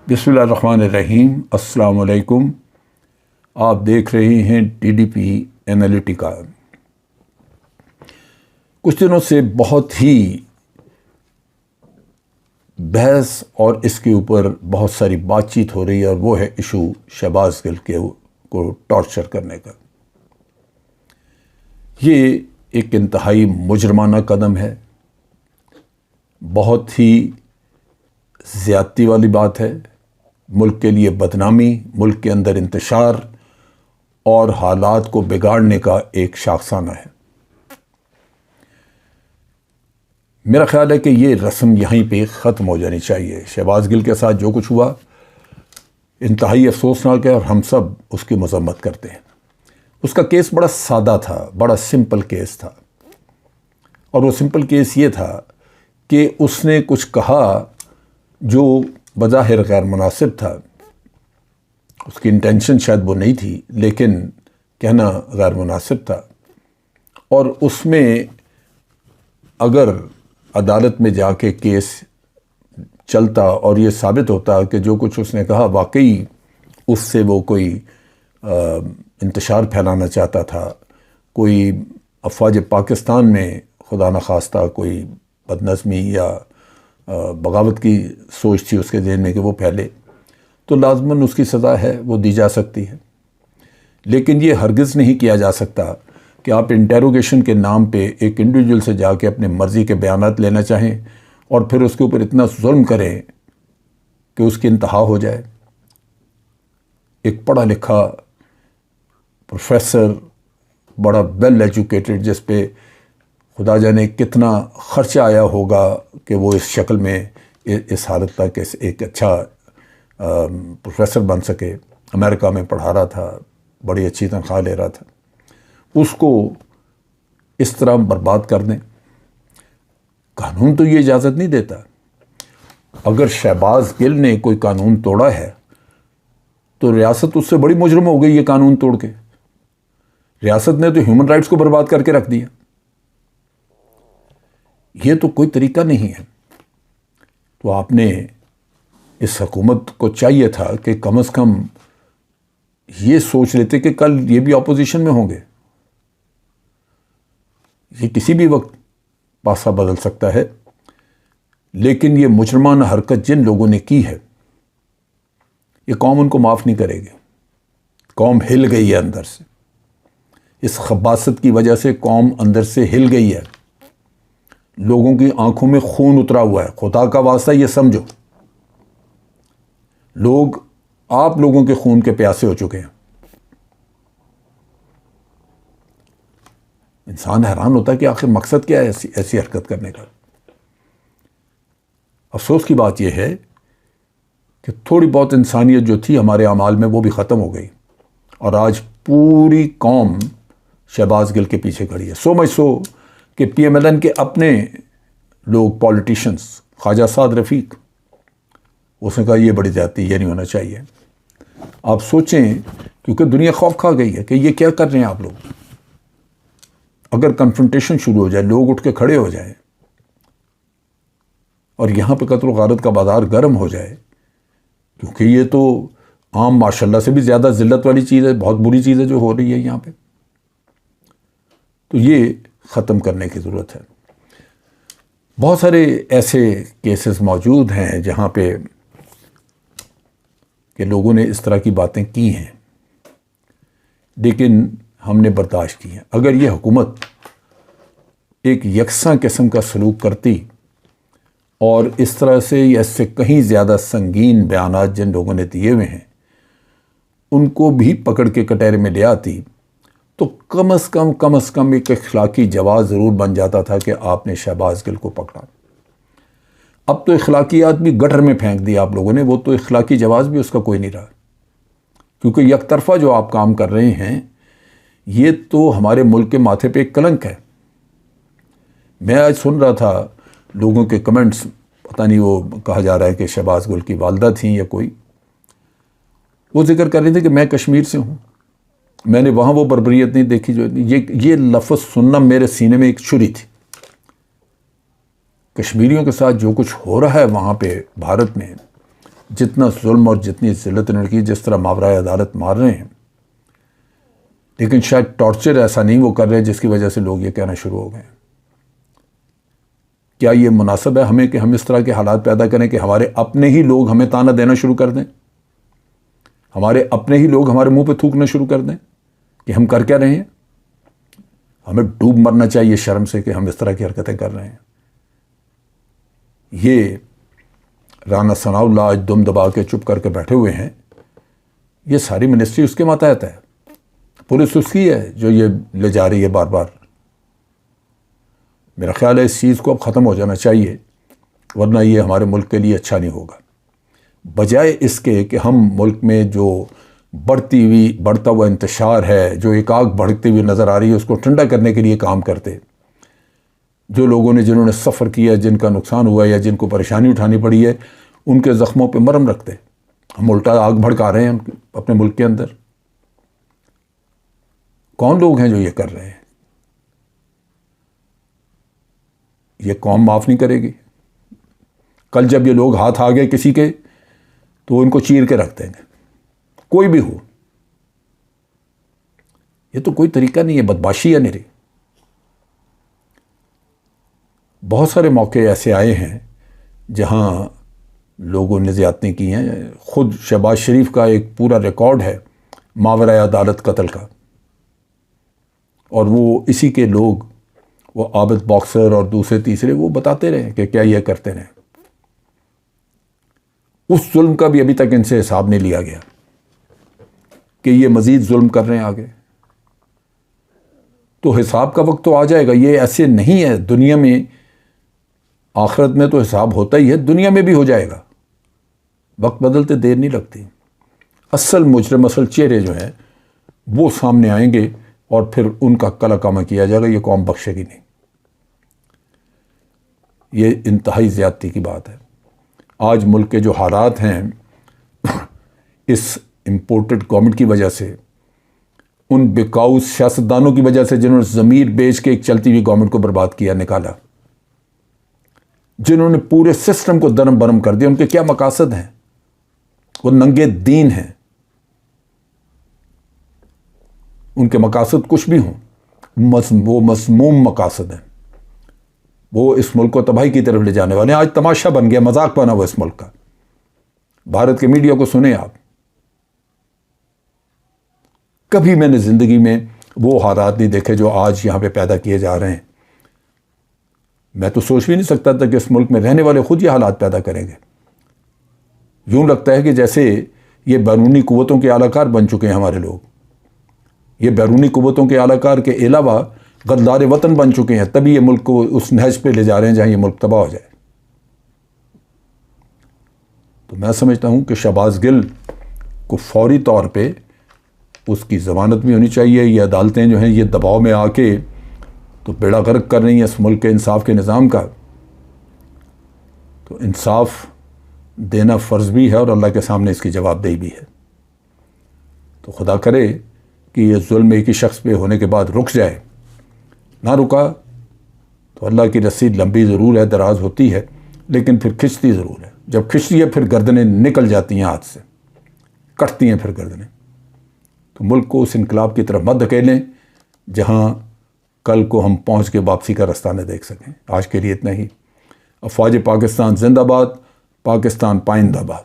بسم اللہ الرحمن الرحیم۔ السلام علیکم۔ آپ دیکھ رہے ہیں TDP انالیٹیکا۔ کچھ دنوں سے بہت ہی بحث اور اس کے اوپر بہت ساری بات چیت ہو رہی ہے، اور وہ ہے ایشو شہباز گل کو ٹارچر کرنے کا۔ یہ ایک انتہائی مجرمانہ قدم ہے، بہت ہی زیادتی والی بات ہے، ملک کے لیے بدنامی، ملک کے اندر انتشار اور حالات کو بگاڑنے کا ایک شاخسانہ ہے۔ میرا خیال ہے کہ یہ رسم یہیں پہ ختم ہو جانی چاہیے۔ شہباز گل کے ساتھ جو کچھ ہوا انتہائی افسوسناک ہے، اور ہم سب اس کی مذمت کرتے ہیں۔ اس کا کیس بڑا سادہ تھا، بڑا سمپل کیس تھا، اور وہ سمپل کیس یہ تھا کہ اس نے کچھ کہا جو بظاہر غیر مناسب تھا۔ اس کی انٹینشن شاید وہ نہیں تھی، لیکن کہنا غیر مناسب تھا، اور اس میں اگر عدالت میں جا کے کیس چلتا اور یہ ثابت ہوتا کہ جو کچھ اس نے کہا واقعی اس سے وہ کوئی انتشار پھیلانا چاہتا تھا، کوئی افواج پاکستان میں خدا نخواستہ کوئی بدنظمی یا بغاوت کی سوچ تھی اس کے ذہن میں کہ وہ پھیلے، تو لازماً اس کی سزا ہے، وہ دی جا سکتی ہے۔ لیکن یہ ہرگز نہیں کیا جا سکتا کہ آپ انٹیروگیشن کے نام پہ ایک انڈیویجول سے جا کے اپنے مرضی کے بیانات لینا چاہیں اور پھر اس کے اوپر اتنا ظلم کریں کہ اس کی انتہا ہو جائے۔ ایک پڑھا لکھا پروفیسر، بڑا ویل ایجوکیٹڈ، جس پہ خدا جانے کتنا خرچہ آیا ہوگا کہ وہ اس شکل میں اس حالت تک ایک اچھا پروفیسر بن سکے، امریکہ میں پڑھا رہا تھا، بڑی اچھی تنخواہ لے رہا تھا، اس کو اس طرح برباد کر دیں۔ قانون تو یہ اجازت نہیں دیتا۔ اگر شہباز گل نے کوئی قانون توڑا ہے تو ریاست اس سے بڑی مجرم ہو گئی یہ قانون توڑ کے۔ ریاست نے تو ہیومن رائٹس کو برباد کر کے رکھ دیا۔ یہ تو کوئی طریقہ نہیں ہے۔ تو آپ نے اس حکومت کو چاہیے تھا کہ کم از کم یہ سوچ لیتے کہ کل یہ بھی اپوزیشن میں ہوں گے، یہ کسی بھی وقت پاسا بدل سکتا ہے۔ لیکن یہ مجرمانہ حرکت جن لوگوں نے کی ہے، یہ قوم ان کو معاف نہیں کرے گی۔ قوم ہل گئی ہے اندر سے، اس خباثت کی وجہ سے قوم اندر سے ہل گئی ہے، لوگوں کی آنکھوں میں خون اترا ہوا ہے۔ خدا کا واسطہ یہ سمجھو، لوگ آپ لوگوں کے خون کے پیاسے ہو چکے ہیں۔ انسان حیران ہوتا ہے کہ آخر مقصد کیا ہے ایسی حرکت کرنے کا۔ افسوس کی بات یہ ہے کہ تھوڑی بہت انسانیت جو تھی ہمارے اعمال میں وہ بھی ختم ہو گئی، اور آج پوری قوم شہباز گل کے پیچھے کھڑی ہے۔ سو مچ سو کہ PMLN کے اپنے لوگ، پولیٹیشنز، خواجہ سعد رفیق، اس نے کہا یہ بڑی زیادتی، یہ نہیں ہونا چاہیے۔ آپ سوچیں، کیونکہ دنیا خوف کھا گئی ہے کہ یہ کیا کر رہے ہیں آپ لوگ۔ اگر کنفرنٹیشن شروع ہو جائے، لوگ اٹھ کے کھڑے ہو جائیں، اور یہاں پہ قتل و غارت کا بازار گرم ہو جائے، کیونکہ یہ تو عام ماشاءاللہ سے بھی زیادہ ذلت والی چیز ہے، بہت بری چیز ہے جو ہو رہی ہے یہاں پہ، تو یہ ختم کرنے کی ضرورت ہے۔ بہت سارے ایسے کیسز موجود ہیں جہاں پہ کہ لوگوں نے اس طرح کی باتیں کی ہیں، لیکن ہم نے برداشت کی ہیں۔ اگر یہ حکومت ایک یکساں قسم کا سلوک کرتی اور اس طرح سے یا اس سے کہیں زیادہ سنگین بیانات جن لوگوں نے دیے ہوئے ہیں ان کو بھی پکڑ کے کٹہرے میں لے آتی، تو کم از کم ایک اخلاقی جواز ضرور بن جاتا تھا کہ آپ نے شہباز گل کو پکڑا۔ اب تو اخلاقیات بھی گٹر میں پھینک دی آپ لوگوں نے، وہ تو اخلاقی جواز بھی اس کا کوئی نہیں رہا، کیونکہ یک طرفہ جو آپ کام کر رہے ہیں یہ تو ہمارے ملک کے ماتھے پہ ایک کلنک ہے۔ میں آج سن رہا تھا لوگوں کے کمنٹس، پتہ نہیں وہ کہا جا رہا ہے کہ شہباز گل کی والدہ تھیں یا کوئی، وہ ذکر کر رہی تھی کہ میں کشمیر سے ہوں، میں نے وہاں وہ بربریت نہیں دیکھی جو یہ لفظ سننا میرے سینے میں ایک چھری تھی۔ کشمیریوں کے ساتھ جو کچھ ہو رہا ہے وہاں پہ بھارت میں، جتنا ظلم اور جتنی ذلت انہوں نے کی، جس طرح ماورائے عدالت مار رہے ہیں، لیکن شاید ٹارچر ایسا نہیں وہ کر رہے جس کی وجہ سے لوگ یہ کہنا شروع ہو گئے ہیں۔ کیا یہ مناسب ہے ہمیں کہ ہم اس طرح کے حالات پیدا کریں کہ ہمارے اپنے ہی لوگ ہمیں تانا دینا شروع کر دیں، ہمارے اپنے ہی لوگ ہمارے منہ پہ تھوکنا شروع کر دیں کہ ہم کر کیا رہے ہیں؟ ہمیں ڈوب مرنا چاہیے شرم سے کہ ہم اس طرح کی حرکتیں کر رہے ہیں۔ یہ رانا ثناء اللہ آج دم دبا کے چپ کر کے بیٹھے ہوئے ہیں، یہ ساری منسٹری اس کے ماتحت ہے، پولیس اس کی ہے جو یہ لے جا رہی ہے بار بار۔ میرا خیال ہے اس چیز کو اب ختم ہو جانا چاہیے، ورنہ یہ ہمارے ملک کے لیے اچھا نہیں ہوگا۔ بجائے اس کے کہ ہم ملک میں جو بڑھتا ہوا انتشار ہے، جو ایک آگ بھڑکتی ہوئی نظر آ رہی ہے، اس کو ٹھنڈا کرنے کے لیے کام کرتے، جو لوگوں نے جنہوں نے سفر کیا، جن کا نقصان ہوا یا جن کو پریشانی اٹھانی پڑی ہے، ان کے زخموں پہ مرہم رکھتے، ہم الٹا آگ بھڑکا رہے ہیں اپنے ملک کے اندر۔ کون لوگ ہیں جو یہ کر رہے ہیں؟ یہ قوم معاف نہیں کرے گی۔ کل جب یہ لوگ ہاتھ آ گئے کسی کے تو ان کو چیر کے رکھ دیں گے، کوئی بھی ہو۔ یہ تو کوئی طریقہ نہیں ہے، بدماشی ہے میری۔ بہت سارے موقع ایسے آئے ہیں جہاں لوگوں نے زیادتی کی ہیں۔ خود شہباز شریف کا ایک پورا ریکارڈ ہے ماورائے عدالت قتل کا، اور وہ اسی کے لوگ، وہ عابد باکسر اور دوسرے تیسرے، وہ بتاتے رہے کہ کیا یہ کرتے رہے۔ اس ظلم کا بھی ابھی تک ان سے حساب نہیں لیا گیا کہ یہ مزید ظلم کر رہے ہیں آگے۔ تو حساب کا وقت تو آ جائے گا۔ یہ ایسے نہیں ہے دنیا میں، آخرت میں تو حساب ہوتا ہی ہے، دنیا میں بھی ہو جائے گا۔ وقت بدلتے دیر نہیں لگتی۔ اصل مجرم، اصل چہرے جو ہیں وہ سامنے آئیں گے اور پھر ان کا کلا کامہ کیا جائے گا۔ یہ قوم بخشے گی نہیں۔ یہ انتہائی زیادتی کی بات ہے۔ آج ملک کے جو حالات ہیں اس امپورٹڈ گورنمنٹ کی وجہ سے، ان بیکاؤ سیاستدانوں کی وجہ سے جنہوں نے ضمیر بیچ کے ایک چلتی ہوئی گورنمنٹ کو برباد کیا، نکالا، جنہوں نے پورے سسٹم کو درم برم کر دیا، ان کے کیا مقاصد ہیں؟ وہ ننگے دین ہیں، ان کے مقاصد کچھ بھی ہوں، وہ مسموم مقاصد ہیں۔ وہ اس ملک کو تباہی کی طرف لے جانے والے ہیں۔ آج تماشا بن گیا، مذاق بنا ہوا اس ملک کا۔ بھارت کے میڈیا کو سنیں آپ، کبھی میں نے زندگی میں وہ حالات نہیں دیکھے جو آج یہاں پہ پیدا کیے جا رہے ہیں۔ میں تو سوچ بھی نہیں سکتا تھا کہ اس ملک میں رہنے والے خود یہ حالات پیدا کریں گے۔ یوں لگتا ہے کہ جیسے یہ بیرونی قوتوں کے اعلی کار بن چکے ہیں ہمارے لوگ، یہ بیرونی قوتوں کے اعلی کار کے علاوہ غدار وطن بن چکے ہیں، تبھی یہ ملک کو اس نہج پہ لے جا رہے ہیں جہاں یہ ملک تباہ ہو جائے۔ تو میں سمجھتا ہوں کہ شہباز گل کو فوری طور پہ اس کی ضمانت بھی ہونی چاہیے۔ یہ عدالتیں جو ہیں یہ دباؤ میں آ کے تو بیڑا غرق کر رہی ہیں اس ملک کے انصاف کے نظام کا، تو انصاف دینا فرض بھی ہے اور اللہ کے سامنے اس کی جواب دہی بھی ہے۔ تو خدا کرے کہ یہ ظلم ایک ہی شخص پہ ہونے کے بعد رک جائے۔ نہ رکا تو اللہ کی رسی لمبی ضرور ہے، دراز ہوتی ہے، لیکن پھر کھنچتی ضرور ہے۔ جب کھنچتی ہے پھر گردنیں نکل جاتی ہیں ہاتھ سے، کٹتی ہیں پھر گردنیں۔ تو ملک کو اس انقلاب کی طرف مت دھکیلیں جہاں کل کو ہم پہنچ کے واپسی کا رستہ نہ دیکھ سکیں۔ آج کے لیے اتنا ہی۔ افواج پاکستان زندہ باد، پاکستان پائندہ باد۔